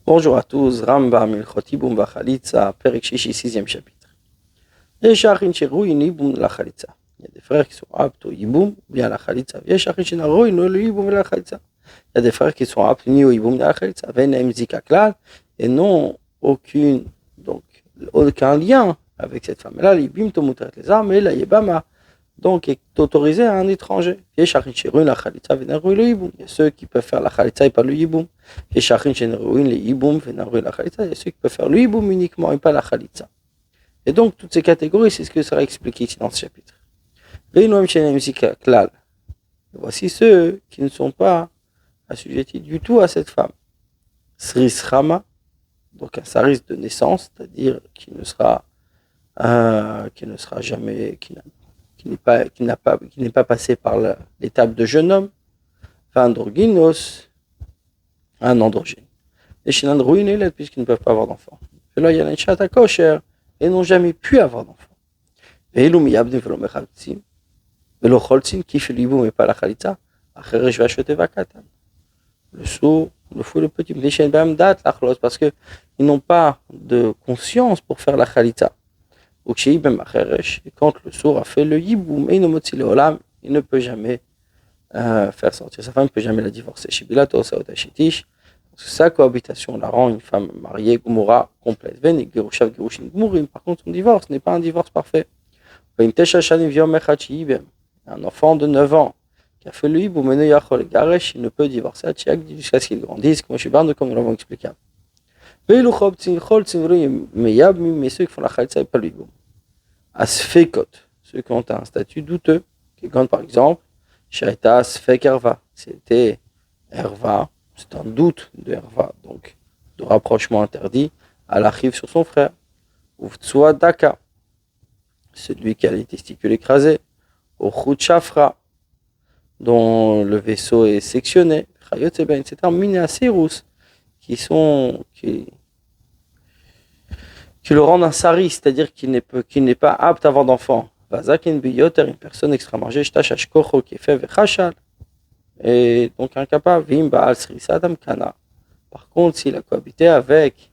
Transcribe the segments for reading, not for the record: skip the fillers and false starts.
Bonjour à tous, Rambam, Ilchot Yiboum Vachalitza, Perek Shishi, 6e chapitre. Yeshachin Sherouin Yiboum la Chalitza. Il y a des frères qui sont aptes au Yiboum, bien à la Chalitza. Yeshachin Sherouin le Yiboum la Chalitza. Il y a des frères qui sont aptes ni au Yiboum ni à la Chalitza. Venem Zika Klal, et non aucun lien avec cette femme-là. L'Yibim Tomutret les armes, et la Yebama. Donc, est autorisé à un étranger. Il y a ceux qui peuvent faire la Chalitza et pas le Yiboum. Il y a ceux qui peuvent faire le Yiboum uniquement et pas la Chalitza. Et donc, toutes ces catégories, c'est ce que sera expliqué ici dans ce chapitre. Voici ceux qui ne sont pas assujettis du tout à cette femme. Sris Rama, donc un saris de naissance, c'est-à-dire qui ne sera jamais, qui n'est pas passé par l'étape de jeune homme, androgynos, un androgyne. Les chiens ruinés, puisqu'ils ne peuvent pas avoir d'enfants. Et là, il y a les chata kosher, et n'ont jamais pu avoir d'enfants. Et il miyabdim velo mechaltzim, velo choltzim, qui fait l'ibum et pas la chalitza, acheresh vachote vakatan. Le sourd, le fou, le petit, les chiens bam dat lachlos, parce que ils n'ont pas de conscience pour faire la chalitza. Et quand le sourd a fait le yiboum, il ne peut jamais faire sortir sa femme, il ne peut jamais la divorcer. Parce que sa cohabitation la rend une femme mariée, Gomorra, complète. Par contre, son divorce n'est pas un divorce parfait. Un enfant de 9 ans qui a fait le yiboum, il ne peut divorcer jusqu'à ce qu'il grandisse, comme nous l'avons expliqué. Mais ceux qui font la chalitza et pas le yiboum. Asfekot, ceux qui ont un statut douteux, qui compte par exemple, Shaita Asfek Erva, c'était Erva, c'est un doute de Erva, donc de rapprochement interdit, à l'archive sur son frère. Uvtsua Daka, celui qui a les testicules écrasés. Ochut Shafra, dont le vaisseau est sectionné. Chayot Seben, c'est un Minaserus, qui le rend un sari, c'est-à-dire qu'il n'est pas apte à avoir d'enfant. Vazakin biyoter, une personne extrêmement âgée, shtash kocho, qui est fait vechachal, et donc incapable. Vim baal srisadam kana. Par contre, s'il a cohabité avec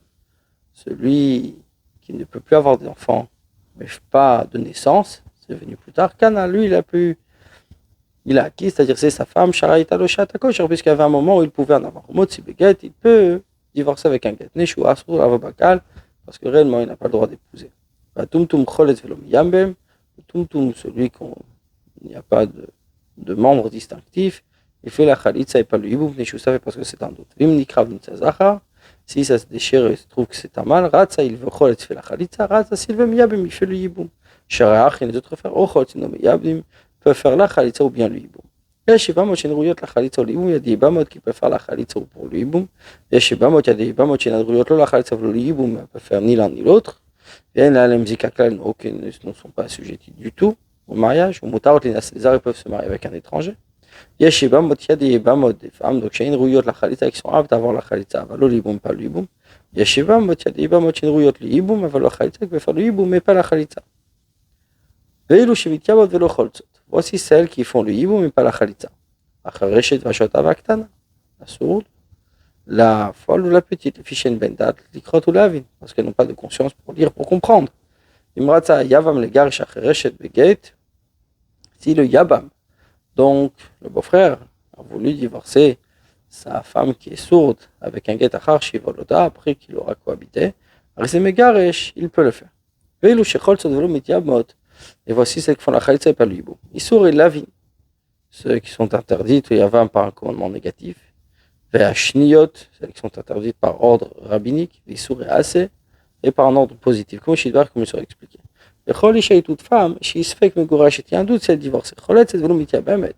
celui qui ne peut plus avoir d'enfant, mais pas de naissance, c'est venu plus tard, kana, lui, il a acquis, c'est-à-dire c'est sa femme, sharaita lo shatakosher, puisqu'il y avait un moment où il pouvait en avoir. Motsi beget, il peut divorcer avec un get, neshu asur avabakal, parce que réellement, il n'a pas le droit d'épouser. Tumtum cholet velom yambem, tumtum, celui qu'il n'y a pas de membre distinctif, il fait la chalitza et pas le yiboum, neshusav, parce que c'est un doute. Vim nikrav nitzazachar, si ça se déchire et se trouve que c'est un mal, ratza, il veut cholet, fait la chalitza, ratza, s'il veut miyabim, il fait le yiboum. Shareach et les autres frères, ochot, sinon miyabim, peuvent faire la chalitza ou bien le yiboum. Il y a des Yibamot qui peuvent faire la Chalitza ou pour le Yiboum. Il y a des Yibamot qui ne peuvent faire ni l'un ni l'autre. Et les Lemzikakal ne sont pas assujettis du tout au mariage. Au Moutarot, les Nassézar peuvent se marier avec un étranger. Il y a des Yibamot, des femmes, donc il y a une rouillotte la Chalitza qui sont aptes à avoir la Chalitza, le Yiboum, pas le Yiboum. Il y a des Yibamot qui ont une rouillotte le Yiboum, avoir la Chalitza, qui peuvent faire le Yiboum, mais pas la Chalitza. Voici celles qui font le yiboum mais pas la chalitza. La sourde, la folle ou la petite, les fichiers bendat, l'ikrot ou la vin, parce qu'elles n'ont pas de conscience pour lire, pour comprendre. Imratza yavam le garish achereshet begeit, si le yabam, donc le beau-frère, a voulu divorcer sa femme qui est sourde avec un get achar shivoloda après qu'il aura cohabité, il peut le faire. Veilu shechol tzodvelu mityabmot. Et voici celles qui font la chalitza et pas le yiboum. Issour et lavin, ceux qui sont interdites, il y avait par un commandement négatif. Ve'ashniyot, celles qui sont interdites par ordre rabbinique. Issour et assez, et par un ordre positif. Comme il sera expliqué. Et chol isha et toute femme, si se fait que megurachet, il y a un doute, c'est le divorce. Cholet, c'est velu mityabemet.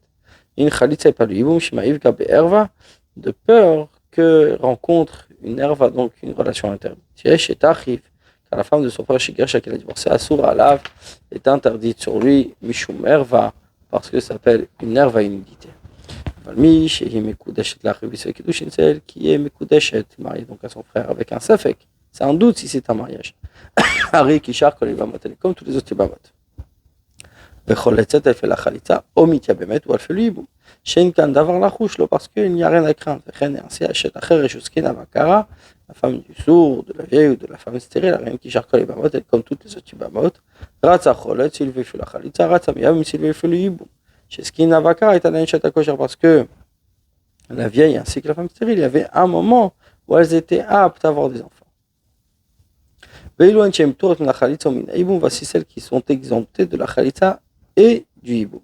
Une chalitza et pas le yiboum, shimaïv gabe erva, de peur que rencontre une erva, donc une relation interdite. Yesh et tachiv. La femme de son frère Shigersha qui a divorcé Asur Alav est interdite sur lui, Mishum Erva, parce que ça s'appelle une erva, une nudité. Valmi, Shehi Mekudeshet Lachibis Vekidushin, celle qui est Mekudeshet, mariée donc à son frère avec un Safek. C'est un doute si c'est un mariage. Ari Kishar Kolibamot, comme tous les autres Ibamot. Becholetzet, elle fait la Chalitza, Omitia Bemet, ou elle fait l'Ibou. Shenkan d'avoir la couche, parce qu'il n'y a rien à craindre. Chen et ainsi, Hachet Acher et Shuskin Avakara, la femme du sourd, de la vieille ou de la femme stérile, rien qui charcote les bamot, elle est comme toutes les autres bamot. Ratsa cholet, s'il veut faire la khalitza, ratsa miyam, s'il veut faire le hibou. Chez Skin Avakar est un chat à kosher parce que la vieille ainsi que la femme stérile, il y avait un moment où elles étaient aptes à avoir des enfants. Voici celles qui sont exemptées de la khalitza et du hibou.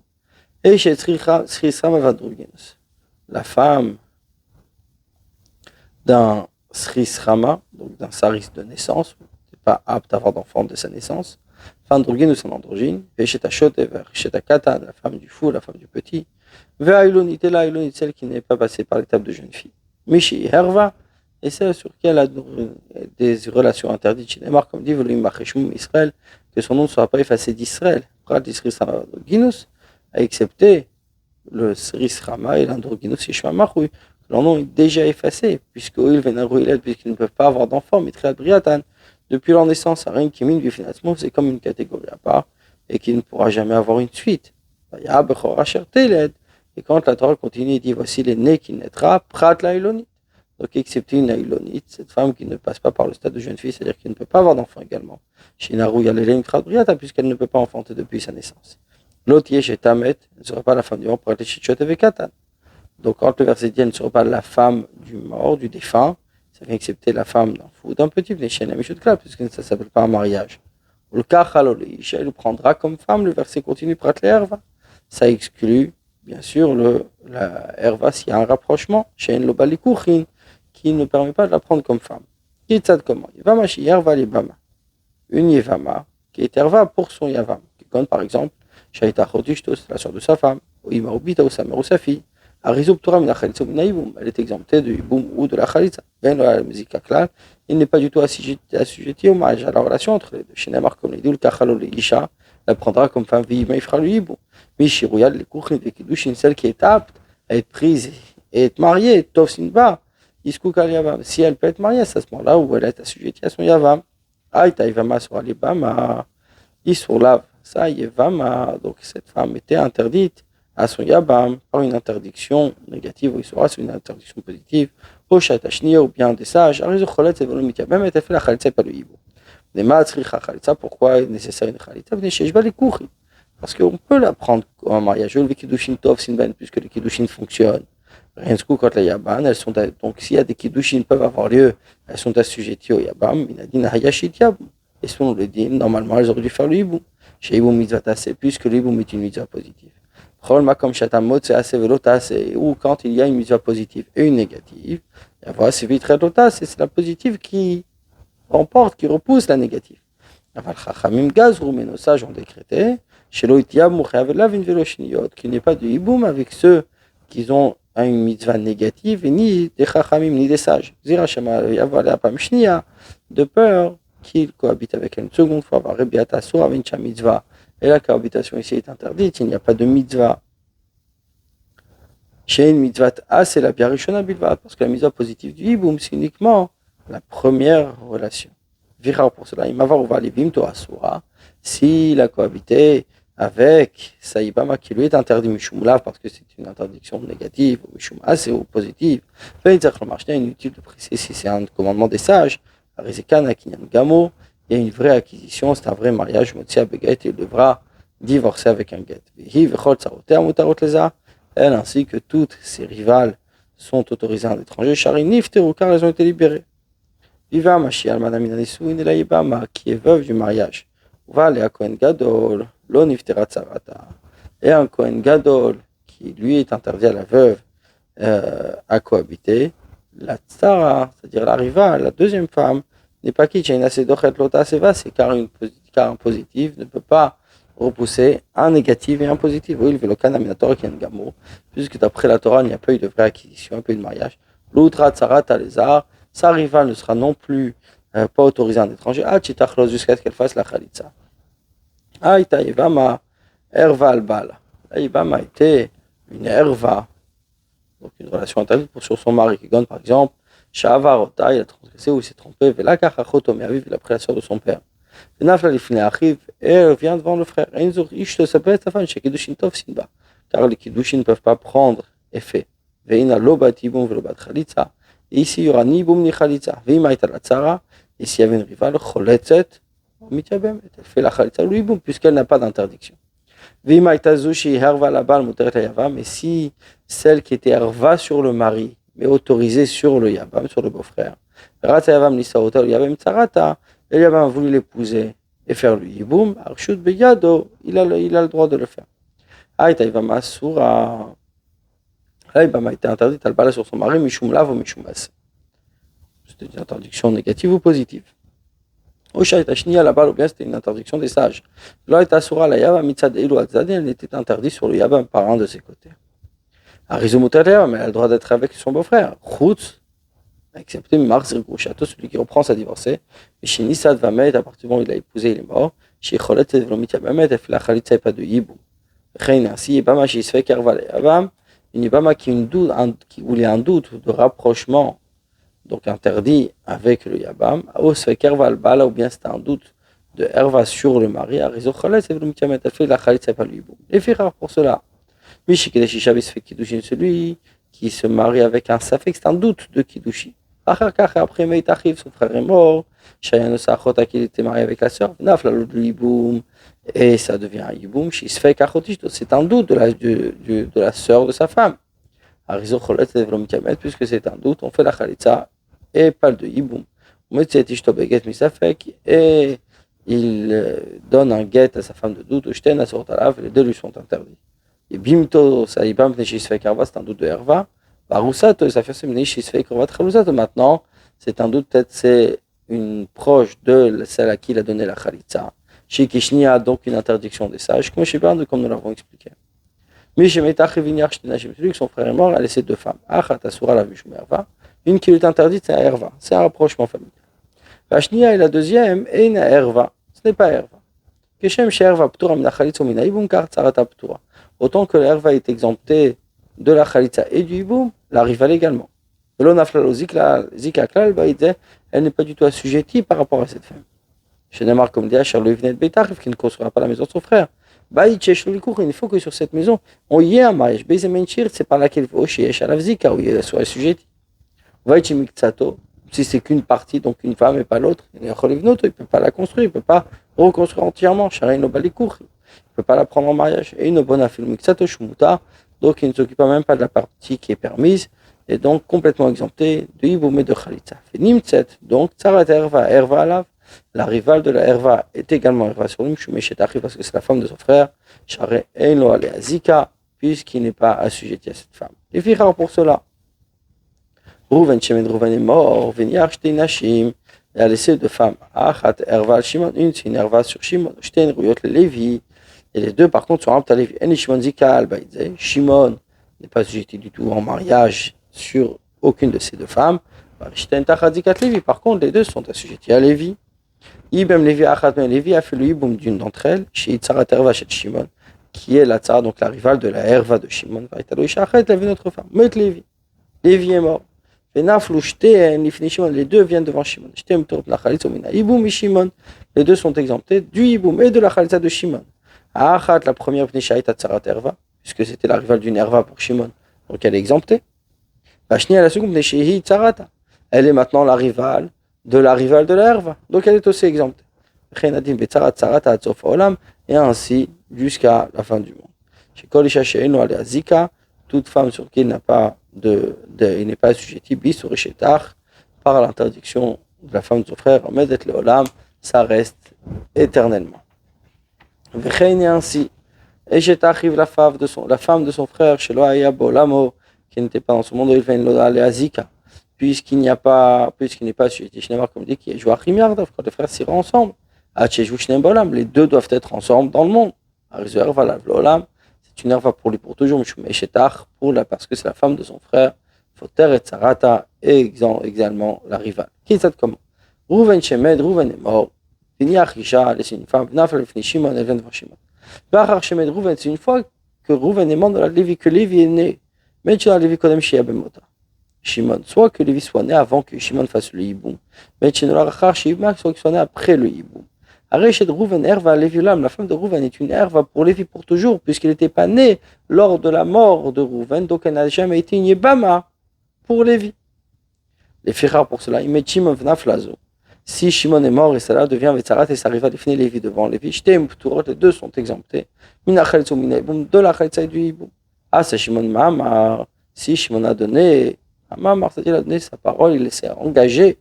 Et chez Srisram Avadruginus, la femme d'un Srisrama, donc d'un saris de naissance, n'est pas apte à avoir d'enfant de sa naissance, Fandruginus en androgyne, et chez Tachotever, chez Takatan, la femme du fou, la femme du petit, Ve'ailonite, la Ailonite, celle qui n'est pas passée par l'étape de jeune fille. Mishi Herva, et celle sur qui elle a des relations interdites chez Neymar, comme dit Volim Bacheshmum Israël, que son nom ne soit pas effacé d'Israël, Prat d'Israël Avadruginus, a accepté le Srisrama et l'androgynus Yeshua Machui, leur nom est déjà effacé, puisqu'il puisqu'ils ne peuvent pas avoir d'enfants, Mitriat Briatan, depuis leur naissance, rien qui mine du financement, c'est comme une catégorie à part, et qui ne pourra jamais avoir une suite. Et quand la Torah continue et dit voici l'aîné qui naîtra, Prat la Ilonite. Donc, excepté une Ilonite, cette femme qui ne passe pas par le stade de jeune fille, c'est-à-dire qu'elle ne peut pas avoir d'enfant également. Chez Naru, il y a l'Elémitrat Briata, puisqu'elle ne peut pas enfanter depuis sa naissance. L'autre Yesh et Tamet ne sera pas la femme du mort pour être Shichot et Katan. Donc, quand le verset dit elle ne sera pas la femme du mort, du défunt, ça vient accepter la femme d'un fou, d'un petit, puisque ça ne s'appelle pas un mariage. Le Kachal il le prendra comme femme, le verset continue, Prat le Herva. Ça exclut, bien sûr, la Herva s'il y a un rapprochement, chez en Lobalikuchin, qui ne permet pas de la prendre comme femme. Kitzad comment Yevama shi Herva libama. Une Yevama qui est Herva pour son Yavam. Comme par exemple, Shaita Chodishtos, la soeur de sa femme, ou Imaubita ou sa mère ou sa fille. Elle est exemptée du hiboum ou de la khalitza. Il n'est pas du tout assujetti au mariage, à la relation entre les deux. Chez Neymar, comme les dit, le kachalo le isha, la prendra comme femme vive, mais il fera le hibou. Mishirouyal, les kouchin, les kidushin, celle qui est apte à être prise et être mariée, tov sinba, iskou kal yavam. Si elle peut être mariée, c'est à ce moment-là où elle est assujettie à son yavam. Aïta yavama sur alibama, isurlav, ça yavama. Donc cette femme était interdite à son yabam par une interdiction négative, ou il sera sur une interdiction positive, au chatachnia ou bien des sages, même était fait la khalitza par le hibou. Les matricha khalitza, pourquoi est nécessaire une khalitza? Parce qu'on peut la prendre comme un mariage, le kidushin tov sinben, puisque les kidushin fonctionnent. Rien de coup quand les yaban, elles sont, donc s'il y a des kidushin peuvent avoir lieu, elles sont assujetties au yabam, minadin hayashit yabam. Et selon le din, normalement elles auraient dû faire le hibou. Chez hibou mitzvah tassé, puisque le hibou est une mitzvah positive. Ou quand il y a une mitzvah positive et une négative, c'est la positive qui remporte, qui repousse la négative. Les sages ont décrété qu'il n'y ait pas de hiboum avec ceux qui ont une mitzvah négative, et ni des chachamim, ni des sages. De peur qu'ils cohabitent avec une seconde fois. Et la cohabitation ici est interdite, il n'y a pas de mitzvah. Chez une mitzvah A, c'est la biarishona bilvat, parce que la mitzvah positive du hiboum, c'est uniquement la première relation. Virar pour cela, s'il a cohabité avec Saïbama qui lui est interdit Mishumlav parce que c'est une interdiction négative, ou Mishumah c'est ou positive. Inutile de préciser si c'est un commandement des sages. Arizekana Kinyan Gamo, il y a une vraie acquisition, c'est un vrai mariage. Motsia Beget, il devra divorcer avec un get. Elle ainsi que toutes ses rivales sont autorisées à l'étranger. Charinif Teru, car elles ont été libérées. Viva Mashiach, Madame Inanisou, Inelaïbama, qui est veuve du mariage. Et un Kohen Gadol qui lui est interdit à la veuve à cohabiter, la tsara, c'est-à-dire la rivale, la deuxième femme, n'est pas quitte, c'est car un positif ne peut pas repousser un négatif et un positif. Oui, puisque d'après la Torah, il n'y a pas eu de vraie acquisition, il n'y a pas eu de mariage. L'outra tsara talézar, sa rivale ne sera non plus pas autorisée en étranger, jusqu'à ce qu'elle fasse la khalitza. Aïta Yevama Erva al-Bala. Yevama était une Erva, donc une relation interdite sur son mari qui gagne par exemple, Shavarota, il a transgressé ou il s'est trompé, Velakachachoto, mais il a pris la soeur de son père. Venafla l'ifne arrive et elle vient devant le frère. Enzur Ishto, ça peut être sa femme, chez Kiddushin Tov Sinba, car les Kiddushin ne peuvent pas prendre effet. Veina Lobat Ibum Velobat Khalitza, Et ici, il y aura ni Yiboum ni Khalitza. Vima et Alatsara. Et s'il y avait une rivale, Choletzet, Mityabem, elle fait la Khalitza ou le Yiboum, puisqu'elle n'a pas d'interdiction. Vima et Azushi, Herva la balle, Muteret la Yavam. Mais si celle qui était Herva sur le mari, mais autorisée sur le Yavam, sur le beau-frère, Rata Yavam Nisaota, le Yavam Tsarata, et le Yavam a voulu l'épouser et faire le Yiboum, Arshut Beyado, il a le droit de le faire. Aïta Yavama Soura. L'Aïbam a été interdite à le sur son mari, Mishum Lav ou Mishum Bas. C'était une interdiction négative ou positive. Osha et Ashnia, la balle, ou bien c'était une interdiction des sages. Là, et Asura, la Yava, Mitzad Elu Atzadin, elle était interdite sur le Yabam par un de ses côtés. Arizomutalea, mais elle a le droit d'être avec son beau-frère. Chutz, excepté Marx Rigouchato, celui qui reprend sa divorcée. Mais chez Nissad Vamet, à partir du moment où il a épousé, il est mort. Chez Cholet et Vlomitia Bamet, elle fait la Khalitza et pas de Yibou. Rien ainsi, Yibama, chez Isfek Erval et Yavam. Une Yibama où il y a un doute de rapprochement, donc interdit avec le Yabam, Osfek Erval Bala, ou bien c'est un doute de Erva sur le mari, Arizo Cholet et Vlomitia Bamet, elle fait la Khalitza et pas de Yibou. Les filles rares pour cela. Celui qui se marie avec un safek, c'est un doute de Kiddushi. Après, Meit Achiv, son frère est mort. Shayan Osachota, qui était marié avec la sœur. Naf, la de Yiboum. Et ça devient un Yiboum. Shisfek Achotish, c'est un doute de la sœur de sa femme. Arizo Cholet et Vlomitiamet, puisque c'est un doute, on fait la Khalitza et pas de Yiboum. Metset Ishto Beget Misafek, et il donne un guet à sa femme de doute. Ushten Asortalav, les deux lui sont interdits. Et Bimto, ça y est, c'est un doute de Herva. Barousato, ça fait maintenant, c'est un doute, peut-être c'est une proche de celle à qui il a donné la Khalitza. Chez Kishni a donc une interdiction des sages, comme nous l'avons expliqué. Mais chez Metachiviniar, celui que son frère est mort, a laissé deux femmes. Achat Asura la Mishum Herva. Une qui lui est interdite, c'est Herva. C'est un rapprochement familial. La Shnia et la deuxième, Eina Herva. Ce n'est pas Herva. Keshem chez Herva, Ptura mina Khalitza mina Ibum kar Tsarata Ptura. Autant que l'herva est exemptée de la Khalitza et du Yiboum, la rivale également. Elle n'est pas du tout assujettie par rapport à cette femme. Chez Nemar, comme dit Asher Levnet Beitach, qui ne construira pas la maison de son frère. Il faut que sur cette maison, on y ait un mariage. C'est par laquelle il faut chez Alavzika, où il soit assujetti. Si c'est qu'une partie, donc une femme et pas l'autre, il ne peut pas la construire, il ne peut pas reconstruire entièrement. Il ne peut pas la prendre en mariage. Et une bonne affaire, donc il ne s'occupe même pas de la partie qui est permise, et donc complètement exempté de Yiboum et de Khalitza. Donc Tsarat Herva Alav, la rivale de la Herva est également Herva sur lui, parce que c'est la femme de son frère, Share Eino Alea Zika, puisqu'il n'est pas assujetti à cette femme. Les filles rares pour cela. Rouven Shemed Rouven est mort, Veniach Shtei Nashim, il a laissé deux femmes. Achat Herva al Shimon, une c'est une Herva sur Shimon, Shtein Ruyot le Lévi. Et les deux, par contre, sont aptes à Lévi. En Shimon Zika al-Baïdze. Shimon n'est pas assujetti du tout en mariage sur aucune de ces deux femmes. Shten Tachat Zikat Lévi. Par contre, les deux sont assujettis à Lévi. Ibem Lévi Achat Ben Lévi a fait le Yiboum d'une d'entre elles, chez Itzarat Herva chez Shimon, qui est la Tzara, donc la rivale de la Herva de Shimon. Elle avait notre femme. Met Lévi. Lévi est mort. Les deux viennent devant Shimon. Les deux sont exemptés du Yiboum et de la Khalitza de Shimon. Achat, la première, puisque c'était la rivale d'une Herva pour Shimon, donc elle est exemptée. Vashnia, la seconde, elle est maintenant la rivale de la Herva, donc elle est aussi exemptée. Et ainsi jusqu'à la fin du monde. Toute femme sur qui il n'est pas assujetti, bis ou réchétar, par l'interdiction de la femme de son frère, Medet Leolam, ça reste éternellement. Et ainsi, arrive la femme de son frère, chez Loaya Bolamo, qui n'était pas dans ce monde, il vient de Azika, puisqu'il n'est pas assujetti, comme dit, qui est joué à Rimiard, quand les frères s'iront ensemble. Les deux doivent être ensemble dans le monde. C'est une herva pour lui pour toujours, parce que c'est la femme de son frère, Foter et Tsarata, et également la rivale. Qui est comment? Rouven Shemed, Rouven est mort. Viniach Isha, laisse une femme, Nafal Fini Shimon, elle vient de voir Shimon. Bachar Shemed Rouven, c'est une fois que Rouven est mort dans la Lévi, que Lévi est né. Mais tu as Lévi Kodem Shia Bemota. Shimon, soit que Lévi soit né avant que Shimon fasse le Yiboum. Mais tu n'auras Rachar Shimon, soit qu'il soit né après le Yiboum. Arrêchet Rouven, Herva, Lévi Lam, la femme de Rouven est une Herva pour Lévi pour toujours, puisqu'il n'était pas né lors de la mort de Rouven, donc elle n'a jamais été une Yébama pour Lévi. Les Fichar pour cela, ils mettent Shimon Vnaflazo. Si Shimon est mort et cela devient Vetzarat et ça arrive à définir Lévi devant Lévi, Shtem Pturot, les deux sont exemptés. Mina Chalitza ou Mina Iboum, de la Chalitza et du Iboum. Ah, c'est Shimon Mamar. Si Shimon a donné, Mamar, c'est-à-dire il a donné sa parole, il s'est engagé.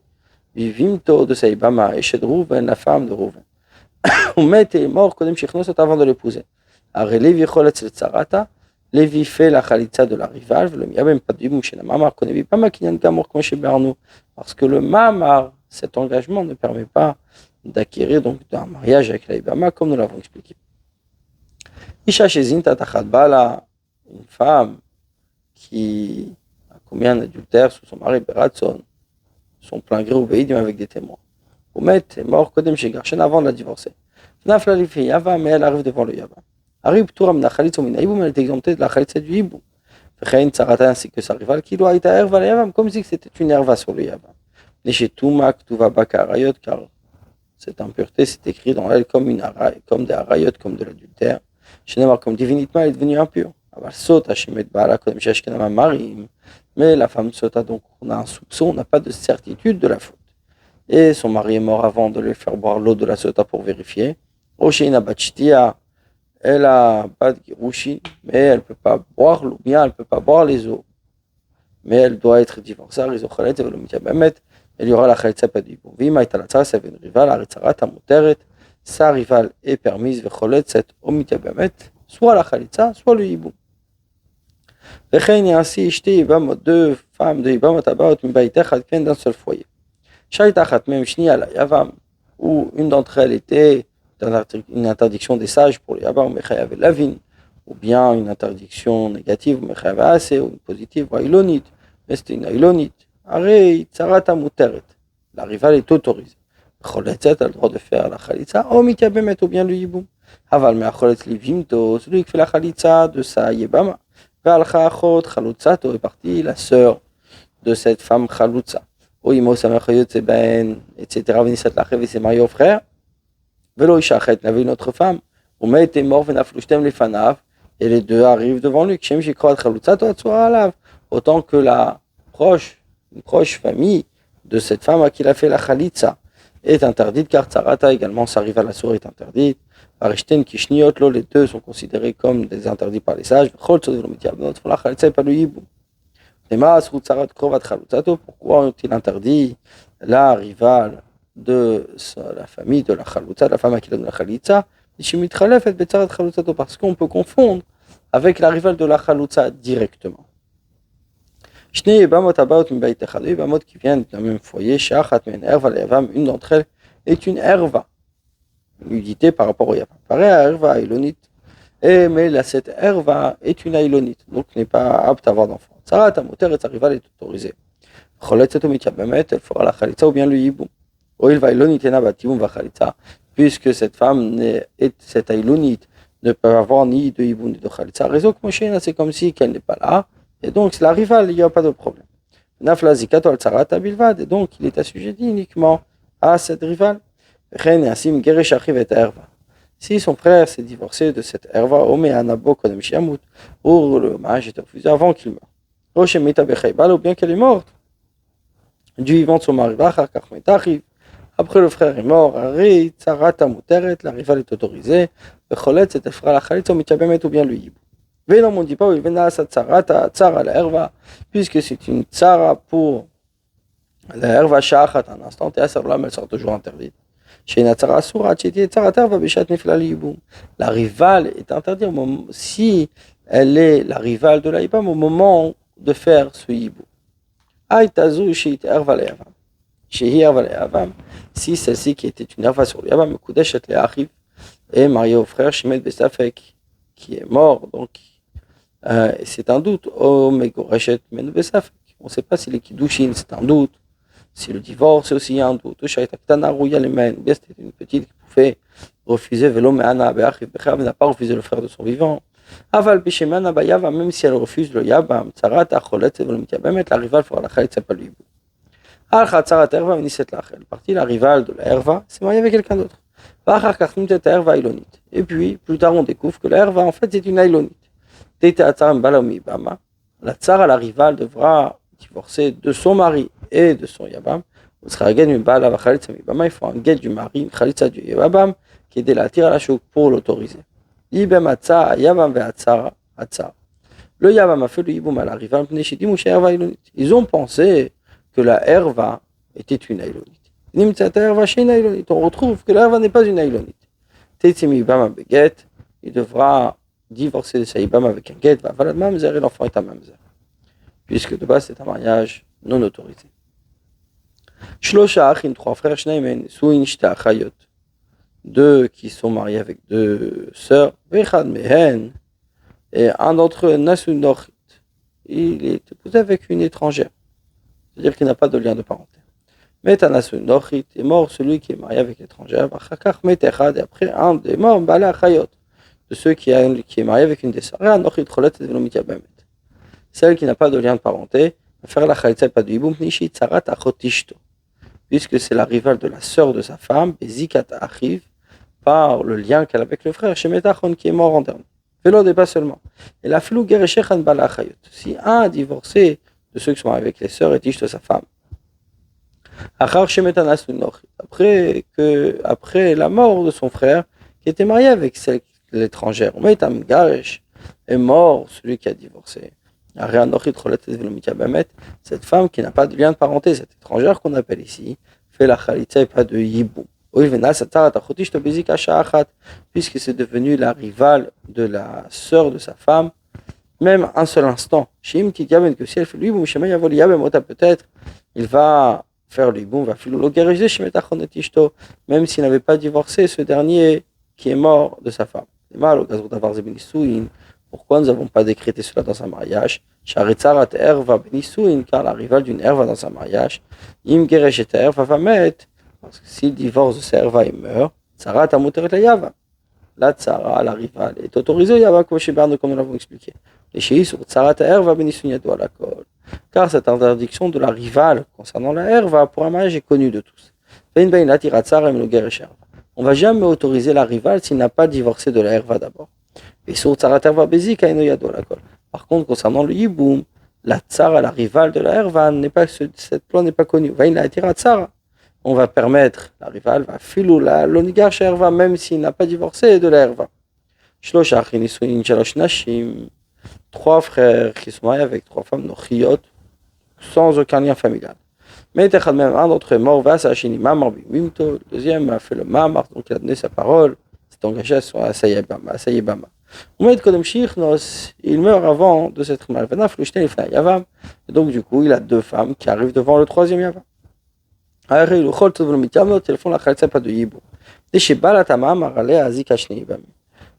Vivimto de Saïbama, et chez Rouven, la femme de Rouven. Oumet est mort, Kodem Shechnos, avant de l'épouser. Arrêt Lévi Choletz le Tsarata, Lévi fait la Chalitza de la rivale, le Miabem pas du Mouché, la Mamar, connaît pas Makinyan Gamor, comme chez Bernou. Parce que le Mamar, cet engagement ne permet pas d'acquérir donc un mariage avec l'Aïbama, comme nous l'avons expliqué. Isha Shezin Tatachat Bala, une femme qui a commis un adultère sous son mari Beratson, son plein gré obéit avec des témoins. Oumet est mort Kodem Shegarshen avant de la divorcer. Fnafla lui fait Yava, mais elle arrive devant le Yava. Arrive Touram na Chalitza Mina Iboum, elle est exemptée de la Chalitza du Iboum. Fechein Tsarata ainsi que sa rivale qui doit être à Erva le Yavam, comme si c'était une Erva sur le Yavam. Chez Toumak, Touva Baka Arayot, car cette impureté s'est écrite dans elle comme des Arayot, comme de l'adultère. Chez Neymar, comme divinement, elle est devenue impure. Aval Sota, Shemet Baala, Kodem Sheshkenama Marim. Mais la femme Sota, donc on a un soupçon, on n'a pas de certitude de la faute. Et son mari est mort avant de lui faire boire l'eau de la Sota pour vérifier. Osheina Bachtia, elle a pas de Girouchi, mais elle ne peut pas boire l'eau, bien elle ne peut pas boire les eaux. Mais elle doit être divorcée, elle y aura la Chalitza pas du bon. Vima et Talatza, c'est une rivale, Aritzarat, Amoteret, sa rivale est permise, Vecholet, cette Omitiabemet, soit la Chalitza, soit le Hibou. Vechen et ainsi, Ishti, Ibam, deux femmes de Ibam, Tabaot, Mbaïtechat, viennent d'un seul foyer. Shaitachat, même Shni, ala Yavam, où une d'entre elles était une interdiction des sages pour les Yavam, Mechayav et Lavin, ou bien une interdiction négative, Mechayav Ase, ou une positive, ou Ailonite, mais c'était une Ailonite. Arrêt, Tsarata Muteret. La rivale est autorisée. Choletzet a le droit de faire la Chalitza, ou Mitiabemet, ou bien le Yiboum. Aval, mais Choletz Livimto, celui qui fait la Chalitza de sa Yebama. Ve'alcha Achot, Chalutzato est partie, la sœur de cette femme Chalutza. Oimo Samachayot Seben, etc. Venissat Lachev et s'est marié au frère. Velo Ishachet n'avait une autre femme. Oumet était mort, Venaflushtem les Fanav. Et les deux arrivent devant lui. Kshem Shikroat Chalutzato Atsura Alav. Autant que une proche famille de cette femme à qui il a fait la Chalitza est interdite, car Tsarata également, sa rivale la soeur est interdite. Arishten Kishniot, les deux sont considérés comme des interdits par les sages. Pourquoi ont-ils interdit la rivale de la famille de la Chalutza, la femme à qui il donne la Chalitza? Parce qu'on peut confondre avec la rivale de la Chalutza directement. Shnei Yebamot Abaot Mibait Echad, Yebamot qui viennent d'un même foyer, Shachat Men Erva, une d'entre elles est une Erva, une nudité par rapport au Yavam. Pareil à Erva Ailonite, mais cette Erva est une Ailonite, donc n'est pas apte à avoir d'enfant. Tsarat Amoter et sa rivale est autorisée. Cholet Setomit Yabemet, elle fera la Chalitza ou bien le Yiboum. Oil va Ailonite Ena Batimoum va Chalitza, puisque cette femme, cette Ailonite, ne peut avoir ni de Yiboum ni de Chalitza. Réseau que Moshe, c'est comme si qu'elle n'est pas là. Et donc, c'est la rivale, il n'y a pas de problème. Nafla Zikato al Tsarata Bilvad, et donc il est assujetti uniquement à cette rivale. Si son frère s'est divorcé de cette Erva, Ome Anabo Kodem Shiamut, ou le mariage est refusé avant qu'il meure. Roshemita Bechaibal, ou bien qu'elle est morte, du vivant de son mari, après le frère est mort, Ari Tsarata Muteret, la rivale est autorisée, Becholet, c'était frère la Chalitza, Mitiabemet, ou bien le Yibou. Venom, on ne dit pas, il vient à sa tsara la herva, puisque c'est une tsara pour la herva shachat, un instant, et à ce moment-là, elle sera toujours interdite. Chez une tsara soura, la rivale est interdite si elle est la rivale de la Yibam au moment de faire ce Yibou. Aïtazu, chez herva la Yavam. Chez herva la Yavam, si celle-ci qui était une herva sur le Yavam, Koudeshet le Achiv, est mariée au frère Shemet Besafek, qui est mort, donc. C'est un doute. On ne sait pas si les kiddushin, c'est un doute. Si le divorce, c'est aussi un doute. C'était une petite qui pouvait refuser, n'a pas refusé le frère de son vivant. Même si elle refuse le yabam, la rivale fera la chalitza pas lui. Elle partie, la rivale de la herva, c'est mariée avec quelqu'un d'autre. Et puis, plus tard, on découvre que la herva, en fait, c'est une ailonite. La tsara, la rivale, devra divorcer de son mari et de son Yabam. Il faut un guet du mari, une Khalitsa du Yabam, qui est de la tire à la chouk pour l'autoriser. Ibem Atsa, Yabam Ve'atsara, Atsara. Le Yabam a fait le Yiboum à la rival, ils ont pensé que la Herva était une Aïlonite. On retrouve que la Herva n'est pas une Aïlonite. Il devra divorcer de sa Yibam avec un guet, et l'enfant est un mamzer. Puisque de base c'est un mariage non autorisé. Shlosha Achin, 3 frères, Shneimen, Souin Shta Chayot. 2 qui sont mariés avec 2 sœurs, Vechad Mehen, et un d'entre eux, Nasun Nochit, il est épousé avec une étrangère, c'est-à-dire qu'il n'a pas de lien de parenté. Mais Nasun Nochit est mort celui qui est marié avec l'étrangère, Vachakach Metechad, et après un des morts, Bala Chayot, de ceux qui est marié avec une des sœurs, Nochit Cholet et Velomitia Bemet. Celle qui n'a pas de lien de parenté, va faire la Chalitza et pas de Yiboum, Nishi Tsarat Achotishto, puisque c'est la rivale de la sœur de sa femme, Bezikat Achiv, par le lien qu'elle a avec le frère, Shemetachon qui est mort en dernier. Vélo n'est pas seulement. Et la flou Gereshechan Bala Chayot. Si un a divorcé de ceux qui sont avec les sœurs et Tishto sa femme, après la mort de son frère, qui était marié avec celle l'étrangère, Metam Garesh est mort, celui qui a divorcé. Cette femme qui n'a pas de lien de parenté, cette étrangère qu'on appelle ici, fait la Khalitza et pas de Yiboum. Puisque c'est devenu la rivale de la sœur de sa femme, même un seul instant. Que si elle fait le Yiboum, peut-être il va faire le Yiboum, même s'il n'avait pas divorcé ce dernier qui est mort de sa femme. Pourquoi nous n'avons pas décrété cela dans un mariage? Car la rivale d'une Herva dans un mariage, Im Geresh et Herva va mettre, parce que s'il divorce de sa Herva, il meurt, Tsarat a muter la Yava. La Tsara, la rivale, est autorisée au Yava, comme nous l'avons expliqué. Les Chéis sur Tsarat a Herva Benisuin Yado à la Kol. Car cette interdiction de la rivale concernant la Herva pour un mariage est connue de tous. On ne va jamais autoriser la rivale s'il n'a pas divorcé de la Herva d'abord. Par contre, concernant le Yiboum, la Tsara, la rivale de la Herva, cette loi n'est pas connue. On va permettre, la rivale va filou l'onigarche Herva, même s'il n'a pas divorcé de la Herva. 3 frères qui sont mariés avec 3 femmes, nochiot, sans aucun lien familial. Mais même un d'entre eux est mort, le deuxième a fait le mamar, donc il a donné sa parole, s'est engagé à Sayebama. Il meurt avant de s'être marié. Et donc, du coup, il a 2 femmes qui arrivent devant le 3e Yavam. Elles font la Khalitza pas de Yibou.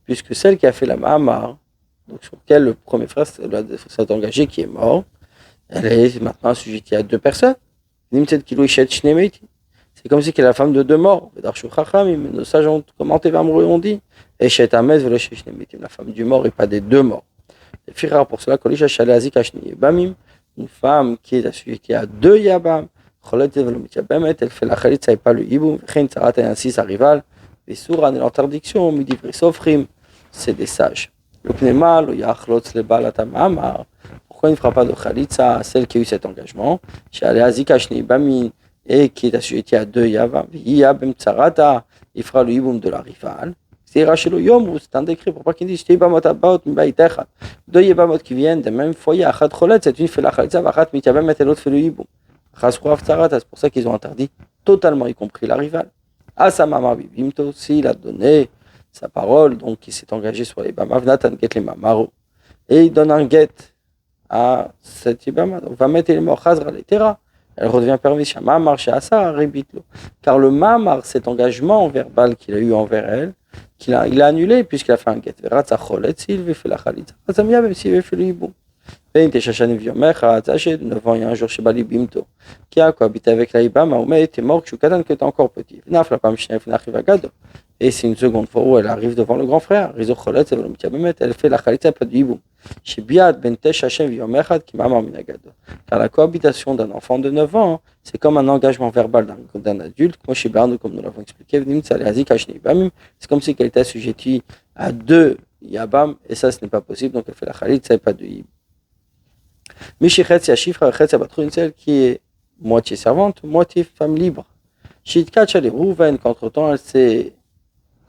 Puisque celle qui a fait la Mahamar, donc sur laquelle le premier frère s'est engagé, qui est mort, elle est maintenant assujettie à 2 personnes. C'est comme si elle est la femme de 2 morts. Nos sages ont commenté, on dit, la femme du mort et pas des 2 morts. Pour cela, une femme qui est assujettie à 2 Yabam, elle fait la Khalitza et pas le Yiboum, et ainsi sa rivale, et Souran et l'interdiction, c'est des sages. Pourquoi il ne fera pas de Khalitza à celle qui a eu cet engagement? Et qui est assujetti à 2 Yavam, il fera le Yiboum de la rivale. C'est un décret pour pas qu'il dise 2 Yabamot qui viennent d'un même foyer, c'est une fait la Khalitza, et l'autre fait le Yiboum. C'est pour ça qu'ils ont interdit totalement, y compris la rivale. À sa maman, s'il a donné sa parole, donc il s'est engagé sur les Bama, et il donne un guet à cette Ibama, donc va mettre les morts, elle redevient permise, car le mamar, cet engagement verbal qu'il a eu envers elle, il a annulé puisqu'il a fait un guet. S'il fait la Khalitza, même s'il veut faire le Yiboum. 9 ans, il y a un jour chez Bali Bimto, qui a cohabité avec la Ibama, mais était mort, que tu était encore petit. Et c'est une seconde fois où elle arrive devant le grand frère. Elle fait la Khalitza pas de Yiboum. Car la cohabitation d'un enfant de 9 ans, c'est comme un engagement verbal d'un adulte, comme nous l'avons expliqué. C'est comme si elle était assujettie à 2 Yabam, et ça, ce n'est pas possible, donc elle fait la Khalitza et pas de Yiboum. Celle qui est moitié servante, moitié femme libre. Shitkach elle est Rouven, qu'entre-temps elle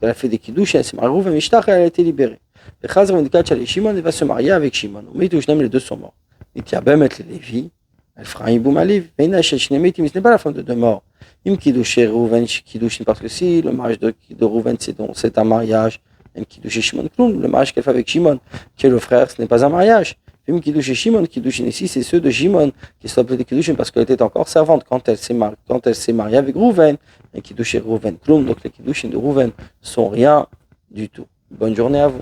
a fait des kiddush, elle s'est mariée Rouven, Mishtach, elle a été libérée. Et Chazra Vendikach elle est Shimon, elle va se marier avec Shimon. Mais les deux sont morts. Et Tiabem et les Lévi, elle fera un boum à Lévi. Mais ce n'est pas la femme de deux morts. Im kiddush Rouven, kiddush, parce que si le mariage de Rouven c'est un mariage, Im kiddush Shimon Kloum, le mariage qu'elle fait avec Shimon, qui est le frère, ce n'est pas un mariage. Im kiddush Shimon, kiddushin ici, c'est ceux de Shimon qui sont appelés kiddushin parce qu'elle était encore servante quand elle s'est mariée avec Rouven. Et kiddush Rouven Kloum, donc les kiddushin de Rouven sont rien du tout. Bonne journée à vous.